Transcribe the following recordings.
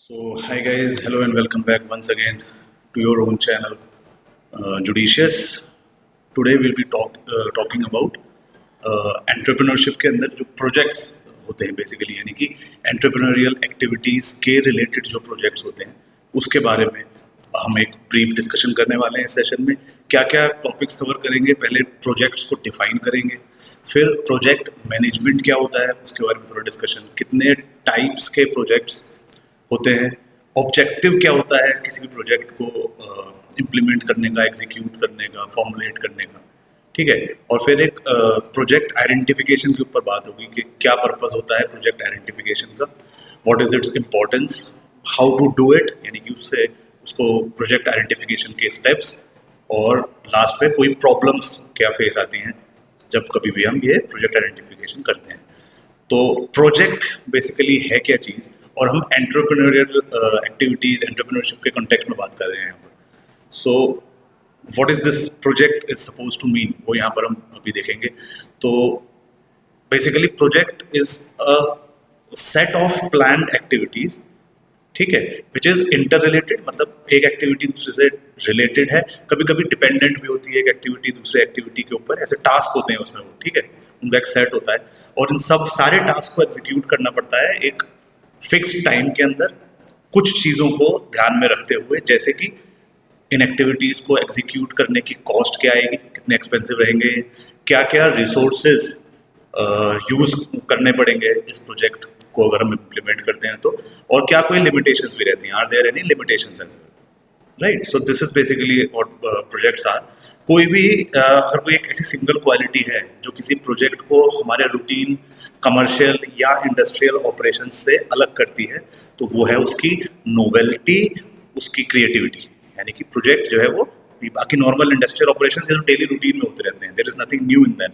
Hi guys, hello and welcome back once again to your own channel, Judicious. Today we'll be talking about entrepreneurship के अंदर जो projects होते हैं basically, यानी कि entrepreneurial activities के related जो projects होते हैं उसके बारे में हम एक brief discussion करने वाले हैं इस सेशन में। क्या क्या topics cover करेंगे, पहले projects को define करेंगे, फिर project management क्या होता है उसके बारे में थोड़ा discussion, कितने types के projects होते हैं, ऑब्जेक्टिव क्या होता है किसी भी प्रोजेक्ट को इम्प्लीमेंट करने का, एग्जीक्यूट करने का, फॉर्मुलेट करने का, ठीक है। और फिर एक प्रोजेक्ट आइडेंटिफिकेशन के ऊपर बात होगी कि क्या पर्पस होता है प्रोजेक्ट आइडेंटिफिकेशन का, what is its importance, how to do it, यानी कि उससे उसको प्रोजेक्ट आइडेंटिफिकेशन के स्टेप्स, और लास्ट पे कोई प्रॉब्लम्स क्या फेस आती हैं जब कभी भी हम ये प्रोजेक्ट आइडेंटिफिकेशन करते हैं। तो प्रोजेक्ट बेसिकली है क्या चीज़, और हम एंटरप्रेन्योरियल एक्टिविटीज़, एंटरप्रेन्योरशिप के कॉन्टेक्स्ट में बात कर रहे हैं यहाँ पर। So what is this project is suppose to mean, वो यहाँ पर हम अभी देखेंगे। तो basically project is a set of planned activities, ठीक है, विच इज़ इंटर रिलेटेड, मतलब एक एक्टिविटी दूसरे से रिलेटेड है, कभी कभी डिपेंडेंट भी होती है एक एक्टिविटी दूसरे एक्टिविटी के ऊपर, ऐसे टास्क होते हैं उसमें वो, ठीक है, उनका एक सेट होता है, और इन सब सारे टास्क को एग्जीक्यूट करना पड़ता है एक फिक्स्ड टाइम के अंदर, कुछ चीज़ों को ध्यान में रखते हुए, जैसे कि इन एक्टिविटीज़ को एग्जीक्यूट करने की कॉस्ट क्या आएगी, कितने एक्सपेंसिव रहेंगे, क्या क्या रिसोर्सेज यूज़ करने पड़ेंगे इस प्रोजेक्ट को अगर हम इम्प्लीमेंट करते हैं तो, और क्या कोई लिमिटेशंस भी रहती हैं, are there any limitations as well, right. So this is basically what projects are. कोई भी अगर कोई एक ऐसी सिंगल क्वालिटी है जो किसी प्रोजेक्ट को हमारे रूटीन कमर्शियल या इंडस्ट्रियल ऑपरेशन से अलग करती है, तो वो है उसकी नोवेल्टी, उसकी क्रिएटिविटी, यानी कि प्रोजेक्ट जो है वो बाकी नॉर्मल इंडस्ट्रियल ऑपरेशन से जो डेली रूटीन में होते रहते हैं, there is nothing new in that,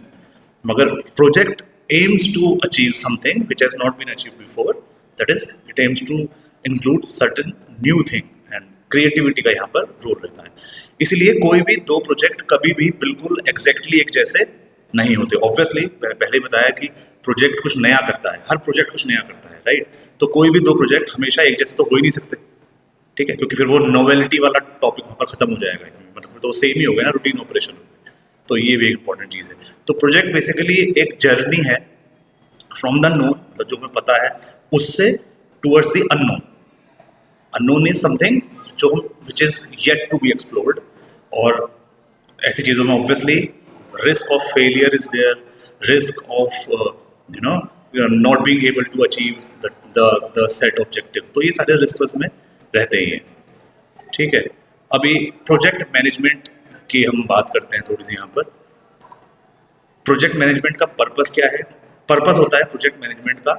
मगर project aims to achieve something which has not been achieved before, that is it aims to include certain new thing, and creativity का यहाँ पर रोल रहता है। इसलिए कोई भी दो प्रोजेक्ट कभी भी बिल्कुल एग्जैक्टली एक जैसे नहीं होते। ऑब्वियसली पहले ही बताया कि प्रोजेक्ट कुछ नया करता है, हर प्रोजेक्ट कुछ नया करता है, राइट। तो कोई भी दो प्रोजेक्ट हमेशा एक जैसे तो हो ही नहीं सकते, ठीक है, क्योंकि फिर वो नोवेलिटी वाला टॉपिक वहाँ पर खत्म हो जाएगा, मतलब फिर तो सेम ही हो गया ना रूटीन ऑपरेशन। तो ये भी एक इंपॉर्टेंट चीज़ है। तो प्रोजेक्ट बेसिकली एक जर्नी है फ्रॉम द नोन, मतलब जो हमें पता है उससे, towards the unknown. Unknown is something जो which is yet to be explored, और ऐसी चीज़ों में obviously risk of failure is there, risk of not being able to achieve the set objective, तो ये सारे रिस्क उसमें रहते ही हैं, ठीक है। अभी प्रोजेक्ट मैनेजमेंट की हम बात करते हैं थोड़ी सी यहाँ पर। प्रोजेक्ट मैनेजमेंट का पर्पस क्या है? पर्पस होता है प्रोजेक्ट मैनेजमेंट का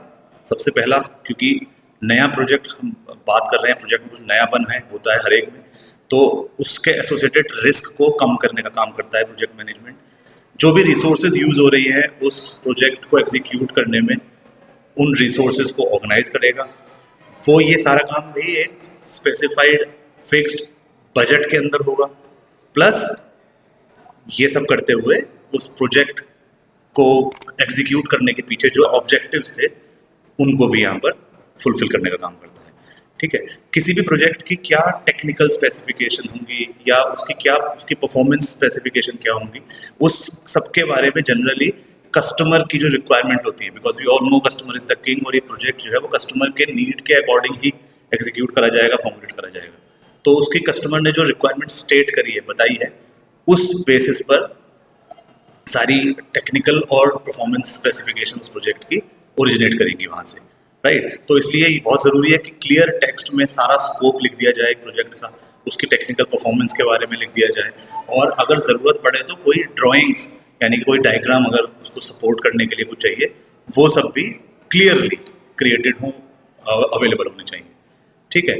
सबसे पहला, क्योंकि नया प्रोजेक्ट हम बात कर रहे हैं, प्रोजेक्ट में कुछ नयापन है, होता है हर एक में, तो उसके एसोसिएटेड रिस्क को कम करने का काम करता है प्रोजेक्ट मैनेजमेंट। जो भी रिसोर्सेज यूज हो रही हैं उस प्रोजेक्ट को एग्जीक्यूट करने में उन रिसोर्सेज को ऑर्गेनाइज करेगा, वो ये सारा काम भी एक स्पेसिफाइड फिक्स्ड बजट के अंदर होगा, प्लस ये सब करते हुए उस प्रोजेक्ट को एग्जीक्यूट करने के पीछे जो ऑब्जेक्टिव्स थे उनको भी यहाँ पर फुलफिल करने का काम करता है, ठीक है। किसी भी प्रोजेक्ट की क्या टेक्निकल स्पेसिफिकेशन होंगी, या उसकी परफॉर्मेंस स्पेसिफिकेशन क्या होंगी, उस सब के बारे में जनरली कस्टमर की जो रिक्वायरमेंट होती है, because we all know customer is the king, और ये प्रोजेक्ट जो है वो कस्टमर के नीड के अकॉर्डिंग ही एग्जीक्यूट करा जाएगा, फॉर्मुलेट करा जाएगा। तो उसकी कस्टमर ने जो रिक्वायरमेंट स्टेट करी है, बताई है, उस बेसिस पर सारी टेक्निकल और परफॉर्मेंस स्पेसिफिकेशन उस प्रोजेक्ट की ओरिजिनेट करेंगी वहाँ से, राइट। तो इसलिए ये बहुत ज़रूरी है कि क्लियर टेक्स्ट में सारा स्कोप लिख दिया जाए एक प्रोजेक्ट का, उसकी टेक्निकल परफॉर्मेंस के बारे में लिख दिया जाए, और अगर ज़रूरत पड़े तो कोई ड्राइंग्स, यानी कि कोई डायग्राम अगर उसको सपोर्ट करने के लिए कुछ चाहिए, वो सब भी क्लियरली क्रिएटेड हो, अवेलेबल होने चाहिए, ठीक है।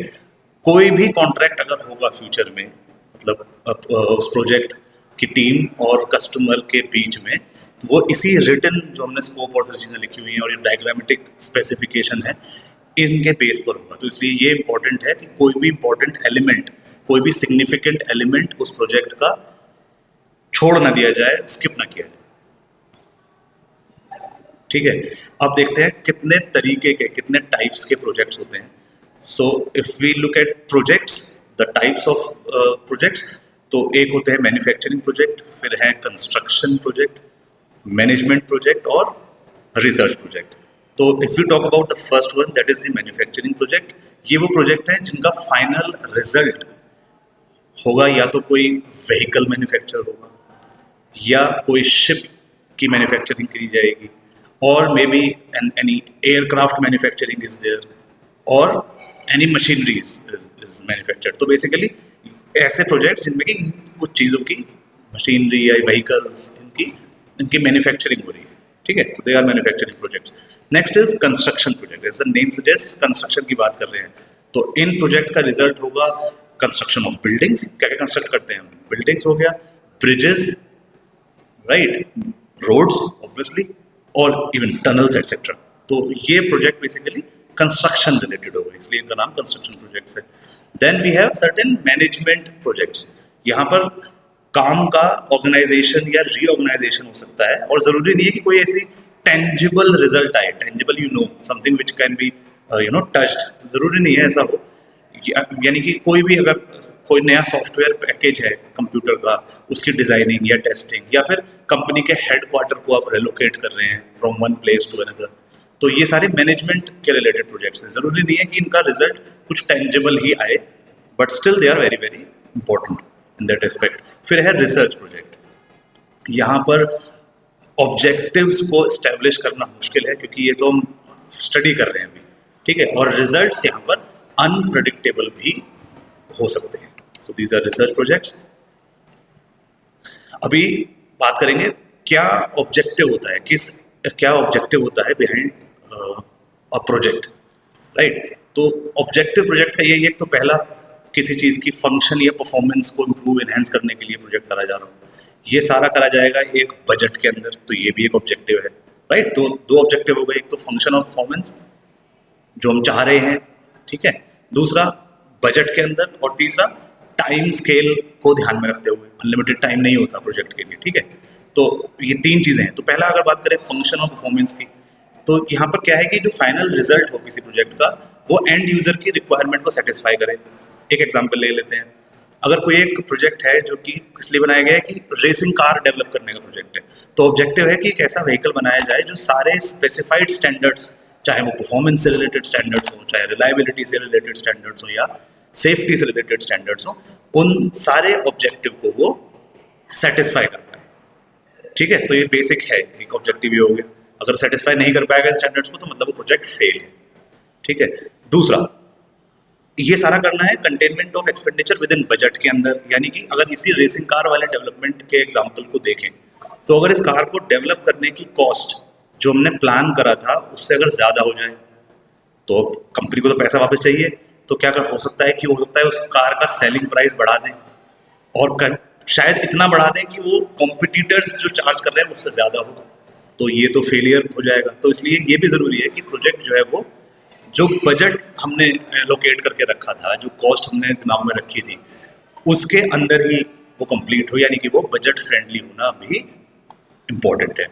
कोई भी कॉन्ट्रैक्ट अगर होगा फ्यूचर में, मतलब उस प्रोजेक्ट की टीम और कस्टमर के बीच में, वो इसी रिटन जो हमने स्कोप और सारी चीज़ें लिखी हुई हैं और ये डायग्रामेटिक स्पेसिफिकेशन है, इनके बेस पर होगा। तो इसलिए ये इंपॉर्टेंट है कि कोई भी इंपॉर्टेंट एलिमेंट, कोई भी सिग्निफिकेंट एलिमेंट उस प्रोजेक्ट का छोड़ ना दिया जाए, स्किप ना किया जाए, ठीक है। अब देखते हैं कितने तरीके के, कितने टाइप्स के प्रोजेक्ट्स होते हैं। So if we look at projects, the types of projects, तो एक होते हैं मैन्युफैक्चरिंग प्रोजेक्ट, फिर है कंस्ट्रक्शन प्रोजेक्ट, मैनेजमेंट प्रोजेक्ट और रिसर्च प्रोजेक्ट। तो if you talk about the first one, that is the manufacturing project, ये वो प्रोजेक्ट है जिनका फाइनल रिजल्ट होगा या तो कोई व्हीकल मैन्युफैक्चर होगा, या कोई शिप की मैन्युफैक्चरिंग की जाएगी, और may be any aircraft manufacturing is there, और एनी मशीनरी इज मैन्युफैक्चर्ड। तो बेसिकली ऐसे प्रोजेक्ट्स जिनमें कि कुछ चीज़ों की मशीनरी या व्हीकल्स इनकी मैन्युफैक्चरिंग हो रही है, ठीक है, तो they are manufacturing projects. Next is construction project, as the name suggest construction की बात कर रहे हैं। तो इन प्रोजेक्ट का रिजल्ट होगा कंस्ट्रक्शन ऑफ बिल्डिंग्स, क्या क्या कंस्ट्रक्ट करते हैं हम, बिल्डिंग्स हो गया, ब्रिजेस, राइट, रोड्स ऑब्वियसली, और इवन टनल्स एटसेट्रा। तो ये प्रोजेक्ट बेसिकली कंस्ट्रक्शन रिलेटेड होगा, इसलिए इनका नाम कंस्ट्रक्शन प्रोजेक्ट्स है। Then we have certain management projects, यहाँ पर काम का ऑर्गेनाइजेशन या रीऑर्गेनाइजेशन हो सकता है, और ज़रूरी नहीं है कि कोई ऐसी टेंजिबल रिजल्ट आए, tangible you know something which can be touched, ज़रूरी नहीं है ऐसा हो। यानी कि कोई भी अगर कोई नया सॉफ्टवेयर पैकेज है कंप्यूटर का, उसकी डिज़ाइनिंग या टेस्टिंग, या फिर कंपनी के हेडक्वार्टर को आप रेलोकेट कर रहे हैं from one place to another, तो ये सारे मैनेजमेंट के रिलेटेड प्रोजेक्ट्स हैं। ज़रूरी नहीं है कि इनका रिजल्ट कुछ टेंजिबल ही आए, but still they are very very important in that aspect. फिर है रिसर्च प्रोजेक्ट, यहाँ पर ऑब्जेक्टिव्स को इस्टेब्लिश करना मुश्किल है क्योंकि ये तो हम स्टडी कर रहे हैं अभी, ठीक है, और रिजल्ट्स यहाँ पर अनप्रेडिक्टेबल भी हो सकते हैं। So these are research projects. अभी बात करेंगे क्या ऑब्जेक्टिव होता है, क्या ऑब्जेक्टिव होता है बिहाइंड अ प्रोजेक्ट, राइट। तो ऑब्जेक्टिव प्रोजेक्ट का यही है, तो पहला किसी चीज़ की फंक्शन या परफॉर्मेंस को इम्प्रूव एनहेंस करने के लिए प्रोजेक्ट करा जा रहा हो, ये सारा करा जाएगा एक बजट के अंदर, तो ये भी एक ऑब्जेक्टिव है, राइट। तो दो ऑब्जेक्टिव हो गए, एक तो फंक्शन और परफॉर्मेंस जो हम चाह रहे हैं, ठीक है, दूसरा बजट के अंदर, और तीसरा टाइम स्केल को ध्यान में रखते हुए, अनलिमिटेड टाइम नहीं होता प्रोजेक्ट के लिए, ठीक है। तो ये तीन चीज़ें हैं। तो पहला अगर बात करें फंक्शन और परफॉर्मेंस की, तो यहाँ पर क्या है कि जो फाइनल रिजल्ट हो किसी प्रोजेक्ट का, वो एंड यूजर की रिक्वायरमेंट को सेटिस्फाई करे। एक एग्जांपल ले लेते हैं, अगर कोई एक प्रोजेक्ट है जो कि इसलिए बनाया गया है कि रेसिंग कार डेवलप करने का प्रोजेक्ट है, तो ऑब्जेक्टिव है कि एक ऐसा व्हीकल बनाया जाए जो सारे स्पेसिफाइड स्टैंडर्ड्स, चाहे वो परफॉर्मेंस से रिलेटेड स्टैंडर्ड्स हो, चाहे रिलायबिलिटी से रिलेटेड स्टैंडर्ड्स हो, या सेफ्टी से रिलेटेड स्टैंडर्ड्स हो, उन सारे ऑब्जेक्टिव को वो सेटिस्फाई कर पाए, ठीक है। तो ये बेसिक है, एक ऑब्जेक्टिव ये हो गया। अगर सेटिस्फाई नहीं कर पाएगा स्टैंडर्ड्स को, तो मतलब वो प्रोजेक्ट फेल है, ठीक है। दूसरा, ये सारा करना है containment of expenditure with in budget के अंदर, यानी कि अगर इसी रेसिंग कार वाले डेवलपमेंट के एग्जांपल को देखें, तो अगर इस कार को डेवलप करने की कॉस्ट जो हमने प्लान करा था उससे अगर ज़्यादा हो जाए, तो कंपनी को तो पैसा वापस चाहिए, तो क्या कर हो सकता है कि हो सकता है उस कार का सेलिंग प्राइस बढ़ा दें, और शायद इतना बढ़ा दें कि वो कॉम्पिटिटर्स जो चार्ज कर रहे हैं उससे ज़्यादा हो, तो ये तो फेलियर हो जाएगा। तो इसलिए ये भी ज़रूरी है कि प्रोजेक्ट जो है वो जो बजट हमने एलोकेट करके रखा था, जो कॉस्ट हमने दिमाग में रखी थी, उसके अंदर ही वो कंप्लीट हो, यानी कि वो बजट फ्रेंडली होना भी इम्पॉर्टेंट है।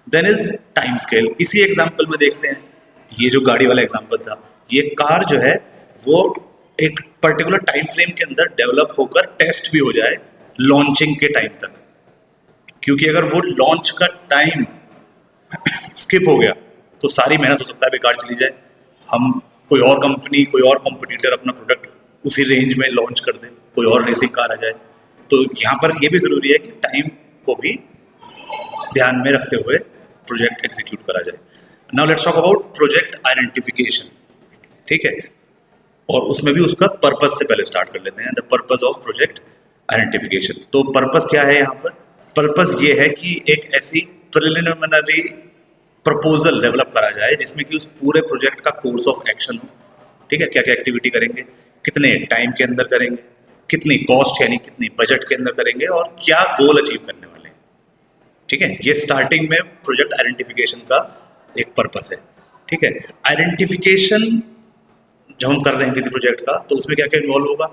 Then is time scale. इसी एग्जांपल में देखते हैं, ये जो गाड़ी वाला एग्जांपल था, ये कार जो है वो एक पर्टिकुलर टाइम फ्रेम के अंदर डेवलप होकर टेस्ट भी हो जाए लॉन्चिंग के टाइम तक, क्योंकि अगर वो लॉन्च का टाइम स्किप हो गया तो सारी मेहनत हो सकता है बेकार चली जाए, हम कोई और कंपनी, कोई और कॉम्पिटिटर अपना प्रोडक्ट उसी रेंज में लॉन्च कर दे, कोई और रेसिंग कार आ जाए। तो यहाँ पर ये भी ज़रूरी है कि टाइम को भी ध्यान में रखते हुए प्रोजेक्ट एग्जीक्यूट करा जाए। Now let's talk about project identification, ठीक है, और उसमें भी उसका पर्पस से पहले स्टार्ट कर लेते हैं, the purpose of project identification. तो पर्पस क्या है यहाँ पर? पर्पस ये है कि एक ऐसी प्रिलिमिनरी प्रपोजल डेवलप करा जाए जिसमें कि उस पूरे प्रोजेक्ट का कोर्स ऑफ एक्शन हो, ठीक है, क्या क्या एक्टिविटी करेंगे, कितने टाइम के अंदर करेंगे, कितनी कॉस्ट यानी कितनी बजट के अंदर करेंगे, और क्या गोल अचीव करने वाले हैं, ठीक है। ये स्टार्टिंग में प्रोजेक्ट आइडेंटिफिकेशन का एक पर्पस है, ठीक है। आइडेंटिफिकेशन जब हम कर रहे हैं किसी प्रोजेक्ट का, तो उसमें क्या क्या इन्वॉल्व होगा,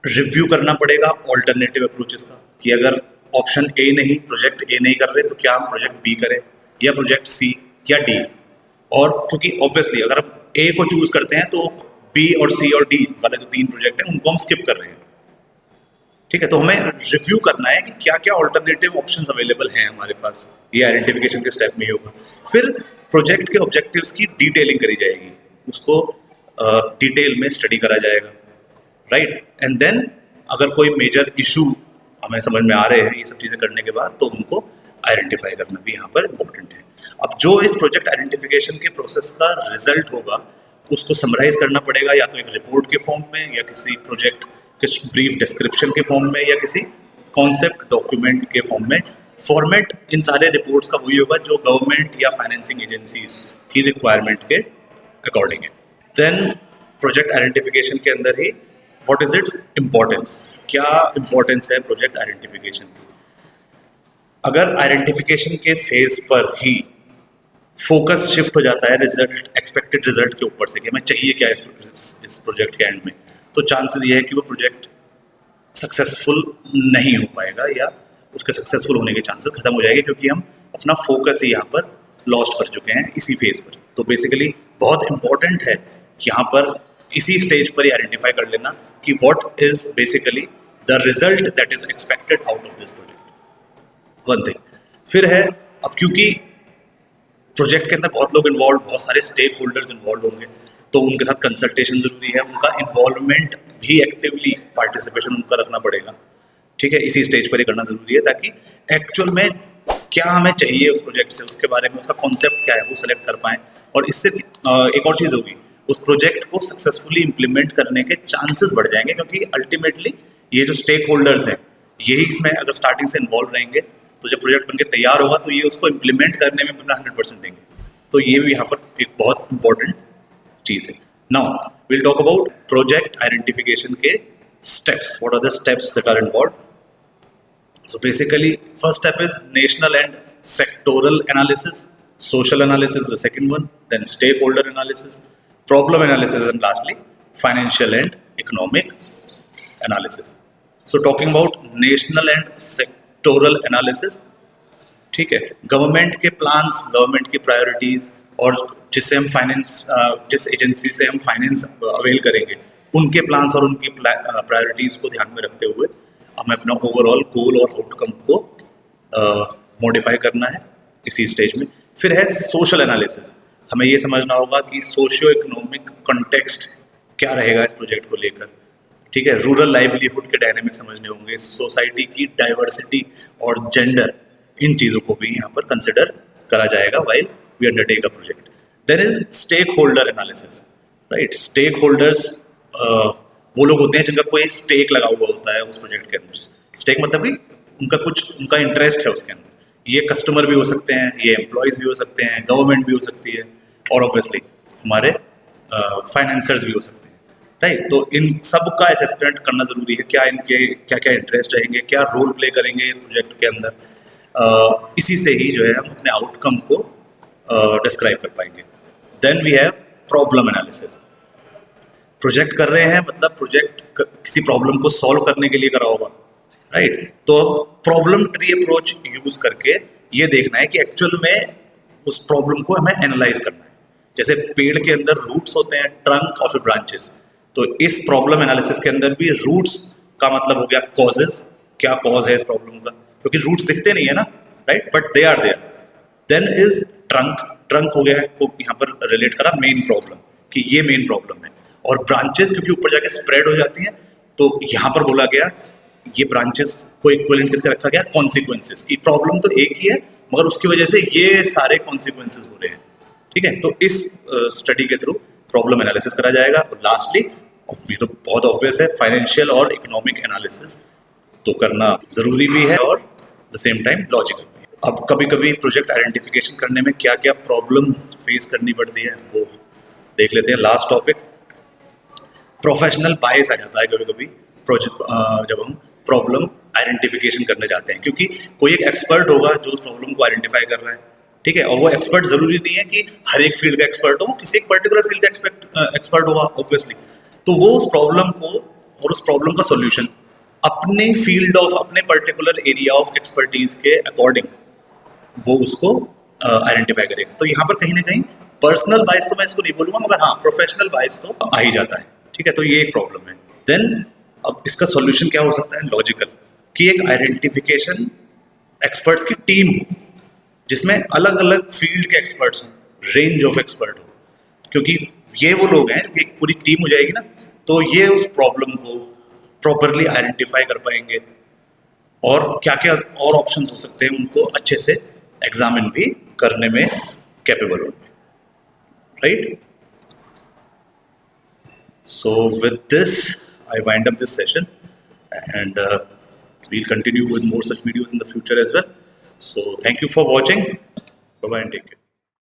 रिव्यू करना पड़ेगा ऑल्टरनेटिव अप्रोचेस का, कि अगर ऑप्शन ए नहीं, प्रोजेक्ट ए नहीं कर रहे, तो क्या हम प्रोजेक्ट बी करें, या प्रोजेक्ट सी या डी। और क्योंकि ऑब्वियसली अगर हम ए को चूज करते हैं तो बी और सी और डी वाले जो 3 प्रोजेक्ट हैं उनको हम स्किप कर रहे हैं। ठीक है, तो हमें रिव्यू करना है कि क्या क्या ऑल्टरनेटिव ऑप्शंस अवेलेबल हैं हमारे पास, ये आइडेंटिफिकेशन के स्टेप में ही होगा। फिर प्रोजेक्ट के ऑब्जेक्टिव्स की डिटेलिंग करी जाएगी, उसको डिटेल में स्टडी करा जाएगा, राइट। एंड देन अगर कोई मेजर इशू हमें समझ में आ रहे हैं ये सब चीज़ें करने के बाद, तो उनको आइडेंटिफाई करना भी यहाँ पर इम्पोर्टेंट है। अब जो इस प्रोजेक्ट आइडेंटिफिकेशन के प्रोसेस का रिजल्ट होगा उसको समराइज करना पड़ेगा, या तो एक रिपोर्ट के फॉर्म में, या किसी प्रोजेक्ट कुछ ब्रीफ डिस्क्रिप्शन के फॉर्म में, या किसी कॉन्सेप्ट डॉक्यूमेंट के फॉर्म में। फॉर्मेट इन सारे रिपोर्ट्स का वही होगा जो गवर्नमेंट या फाइनेंसिंग एजेंसीज की रिक्वायरमेंट के अकॉर्डिंग है। देन प्रोजेक्ट आइडेंटिफिकेशन के अंदर ही व्हाट इज इट्स इम्पोर्टेंस, क्या इम्पोर्टेंस है प्रोजेक्ट आइडेंटिफिकेशन की। अगर आइडेंटिफिकेशन के फेज पर ही फोकस शिफ्ट हो जाता है रिजल्ट, एक्सपेक्टेड रिजल्ट के ऊपर से कि हमें चाहिए क्या इस प्रोजेक्ट के एंड में, तो चांसेस ये है कि वो प्रोजेक्ट सक्सेसफुल नहीं हो पाएगा, या उसके सक्सेसफुल होने के चांसेस खत्म हो जाएंगे, क्योंकि हम अपना फोकस ही यहाँ पर लॉस्ट कर चुके हैं इसी फेज पर। तो बेसिकली बहुत इंपॉर्टेंट है यहाँ पर इसी स्टेज पर ही आइडेंटिफाई कर लेना कि what is basically the result that is expected out of this project, one thing. फिर है, अब क्योंकि प्रोजेक्ट के अंदर बहुत लोग इन्वॉल्व, बहुत सारे स्टेक होल्डर्स इन्वॉल्व होंगे, तो उनके साथ कंसल्टेशन जरूरी है, उनका इन्वॉल्वमेंट भी, एक्टिवली पार्टिसिपेशन उनका रखना पड़ेगा। ठीक है, इसी स्टेज पर ही करना जरूरी है, ताकि एक्चुअल में क्या हमें चाहिए उस प्रोजेक्ट से, उसके बारे में उसका कॉन्सेप्ट क्या है वो सेलेक्ट कर पाएँ। और इससे एक और चीज़ होगी, उस प्रोजेक्ट को सक्सेसफुली इम्प्लीमेंट करने के चांसेस बढ़ जाएंगे, क्योंकि अल्टीमेटली ये जो स्टेक होल्डर्स हैं यही इसमें अगर स्टार्टिंग से इन्वॉल्व रहेंगे, तो जब प्रोजेक्ट बनके तैयार होगा तो ये उसको इम्प्लीमेंट करने में अपना 100% देंगे। तो ये भी यहाँ पर एक बहुत इंपॉर्टेंट चीज़ है। Now will talk about project identification के steps, what are the steps that are involve. So basically first step is national and sectoral analysis, social analysis is the second one, then stakeholder analysis, problem analysis, and lastly financial and economic analysis. So talking about national and sectoral analysis, ठीक है, government के plans, government की priorities, और जिससे हम finance, जिस agency से हम फाइनेंस अवेल करेंगे, उनके प्लान्स और उनकी प्रायोरिटीज को ध्यान में रखते हुए हमें अपना ओवरऑल गोल और आउटकम को मॉडिफाई करना है इसी स्टेज में। फिर है सोशल एनालिसिस, हमें ये समझना होगा कि सोशियो इकोनॉमिक कॉन्टेक्स्ट क्या रहेगा इस प्रोजेक्ट को लेकर। ठीक है, रूरल लाइवलीहुड के डायनेमिक समझने होंगे, सोसाइटी की डाइवर्सिटी और जेंडर, इन चीज़ों को भी यहाँ पर कंसिडर करा जाएगा while we undertake a project. There is stakeholder analysis, right. Stakeholders वो लोग होते हैं जिनका कोई स्टेक लगा हुआ होता है उस प्रोजेक्ट के अंदर। स्टेक मतलब कि उनका इंटरेस्ट है उसके अंदर। ये कस्टमर भी हो सकते हैं, ये एम्प्लॉयज़ भी हो सकते हैं, गवर्नमेंट भी हो सकती है, और ऑब्वियसली हमारे फाइनेंसर्स भी हो सकते हैं, राइट। तो इन सब का असेसमेंट करना ज़रूरी है, क्या इनके क्या क्या इंटरेस्ट रहेंगे, क्या रोल प्ले करेंगे इस प्रोजेक्ट के अंदर। इसी से ही जो है हम अपने आउटकम को डिस्क्राइब कर पाएंगे। Then we have problem analysis. Project कर रहे हैं मतलब प्रोजेक्ट किसी प्रॉब्लम को सॉल्व करने के लिए करा होगा, राइट। तो प्रॉब्लम ट्री अप्रोच यूज करके ये देखना है कि एक्चुअल में उस प्रॉब्लम को हमें एनालाइज करना है। जैसे पेड़ के अंदर रूट्स होते हैं, ट्रंक और फिर ब्रांचेस, तो इस प्रॉब्लम एनालिसिस के अंदर भी रूट्स का मतलब हो गया कॉजेज, क्या कॉज है इस प्रॉब्लम का, क्योंकि रूट्स दिखते नहीं है ना, right, but they are there. Then is trunk, trunk हो गया को यहाँ पर रिलेट करा मेन प्रॉब्लम, कि ये मेन प्रॉब्लम है। और ब्रांचेस क्योंकि ऊपर जाके स्प्रेड हो जाती हैं, तो यहाँ पर बोला गया ये ब्रांचेस को इक्विवेलेंट किसका रखा गया, कॉन्सिक्वेंसेस की। प्रॉब्लम तो एक ही है मगर उसकी वजह से ये सारे कॉन्सिक्वेंसेस हो रहे हैं। ठीक है, तो इस स्टडी के थ्रू प्रॉब्लम एनालिसिस करा जाएगा। और लास्टली, ये तो बहुत ऑब्वियस है, फाइनेंशियल और इकोनॉमिक एनालिसिस तो करना ज़रूरी भी है और द सेम टाइम लॉजिकल भी है। अब कभी कभी प्रोजेक्ट आइडेंटिफिकेशन करने में क्या क्या प्रॉब्लम फेस करनी पड़ती है वो देख लेते हैं। लास्ट टॉपिक, प्रोफेशनल बायस आ जाता है कभी कभी प्रोजेक्ट जब हम प्रॉब्लम आइडेंटिफिकेशन करने जाते हैं, क्योंकि कोई एक एक्सपर्ट होगा जो उस प्रॉब्लम को आइडेंटिफाई कर रहा है। ठीक है, और वो एक्सपर्ट जरूरी नहीं है कि हर एक फील्ड का एक्सपर्ट हो, वो किसी एक पर्टिकुलर फील्ड का एक्सपर्ट होगा ऑब्वियसली। तो वो उस प्रॉब्लम को और उस प्रॉब्लम का सॉल्यूशन अपने फील्ड ऑफ, अपने पर्टिकुलर एरिया ऑफ एक्सपर्टीज के अकॉर्डिंग वो उसको आइडेंटिफाई करेगा। तो यहाँ पर कहीं ना कहीं पर्सनल बाइस तो मैं इसको नहीं बोलूंगा, मगर हाँ प्रोफेशनल बाइस तो आ ही जाता है, ठीक है। तो ये एक प्रॉब्लम है। देन अब इसका सॉल्यूशन क्या हो सकता है, लॉजिकल, कि एक आइडेंटिफिकेशन एक्सपर्ट्स की टीम हो जिसमें अलग अलग फील्ड के एक्सपर्ट्स हों, रेंज ऑफ एक्सपर्ट हो, क्योंकि ये वो लोग हैं, एक पूरी टीम हो जाएगी ना, तो ये उस प्रॉब्लम को प्रॉपरली आइडेंटिफाई कर पाएंगे और क्या क्या और ऑप्शंस हो सकते हैं उनको अच्छे से एग्जामिन भी करने में कैपेबल होंगे, right. So with this, I wind up this session, and we'll continue with more such videos in the future as well. So thank you for watching. Bye bye and take care.